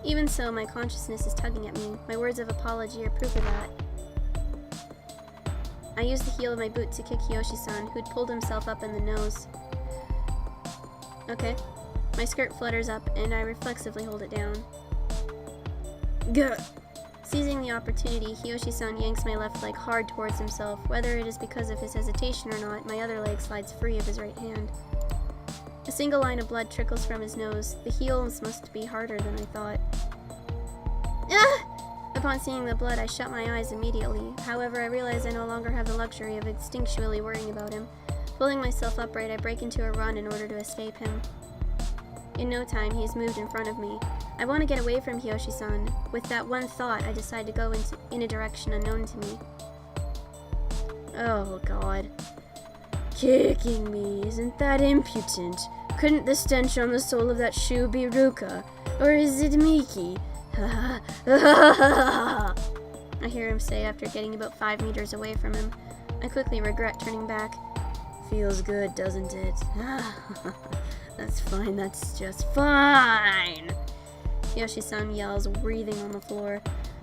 Even so, my consciousness is tugging at me. My words of apology are proof of that. I use the heel of my boot to kick Hiyoshi-san, who'd pulled himself up in the nose. Okay. My skirt flutters up, and I reflexively hold it down. Gah! Seizing the opportunity, Hiyoshi-san yanks my left leg hard towards himself. Whether it is because of his hesitation or not, my other leg slides free of his right hand. A single line of blood trickles from his nose. The heels must be harder than I thought. Ah! Upon seeing the blood, I shut my eyes immediately. However, I realize I no longer have the luxury of instinctually worrying about him. Pulling myself upright, I break into a run in order to escape him. In no time, he has moved in front of me. I want to get away from Hiyoshi-san. With that one thought, I decide to go in a direction unknown to me. Oh, God. Kicking me, isn't that impudent? Couldn't the stench on the sole of that shoe be Ruka? Or is it Miki? I hear him say after getting about 5 meters away from him. I quickly regret turning back. Feels good, doesn't it? That's fine, that's just fine! Hiyoshi-san yells, wreathing on the floor.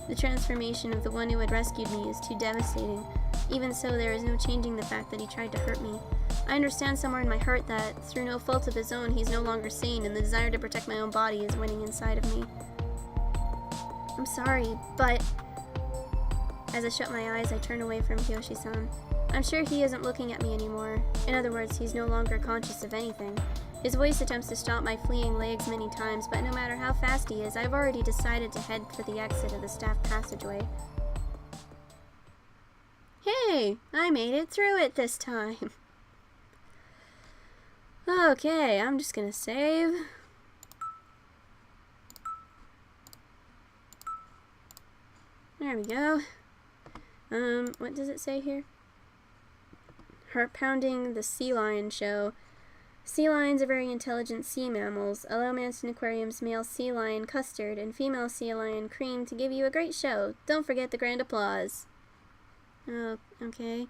The transformation of the one who had rescued me is too devastating. Even so, there is no changing the fact that he tried to hurt me. I understand somewhere in my heart that, through no fault of his own, he's no longer sane, and the desire to protect my own body is winning inside of me. I'm sorry, but... As I shut my eyes, I turn away from Hiyoshi-san. I'm sure he isn't looking at me anymore. In other words, he's no longer conscious of anything. His voice attempts to stop my fleeing legs many times, but no matter how fast he is, I've already decided to head for the exit of the staff passageway. Hey, I made it through it this time. Okay, I'm just gonna save. There we go. What does it say here? Heart pounding the sea lion show. Sea lions are very intelligent sea mammals. Allow Manson Aquarium's male sea lion Custard and female sea lion Cream to give you a great show. Don't forget the grand applause. Oh, okay.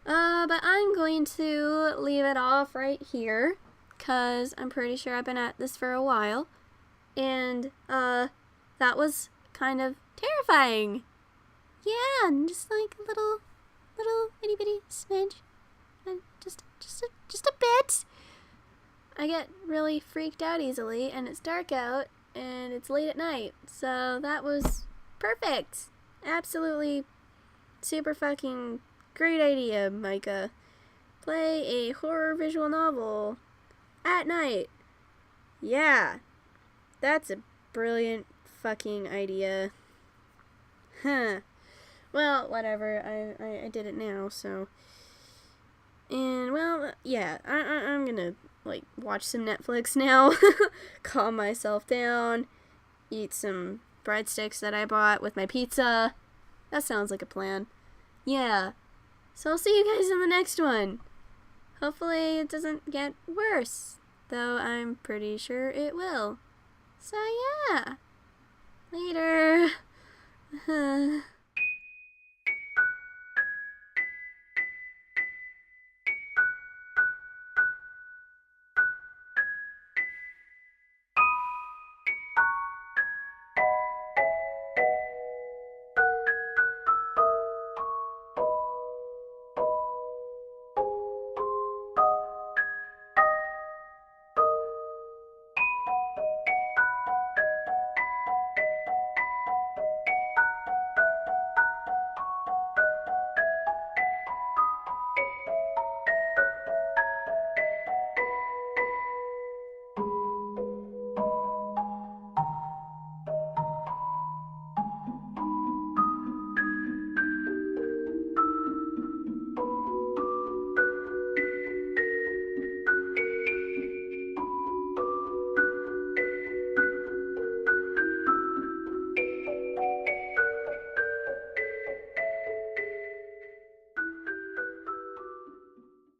But I'm going to leave it off right here, because I'm pretty sure I've been at this for a while. And, that was kind of terrifying. Yeah, and just like a little itty bitty smidge. Just a bit. I get really freaked out easily, and it's dark out, and it's late at night. So that was perfect. Absolutely super fucking great idea, Micah. Play a horror visual novel at night. Yeah. That's a brilliant fucking idea. Huh. Well, whatever. I did it now, so. And, well, yeah. I'm gonna, like, watch some Netflix now. Calm myself down. Eat some breadsticks that I bought with my pizza. That sounds like a plan. Yeah. So I'll see you guys in the next one. Hopefully it doesn't get worse. Though I'm pretty sure it will. So yeah. Later.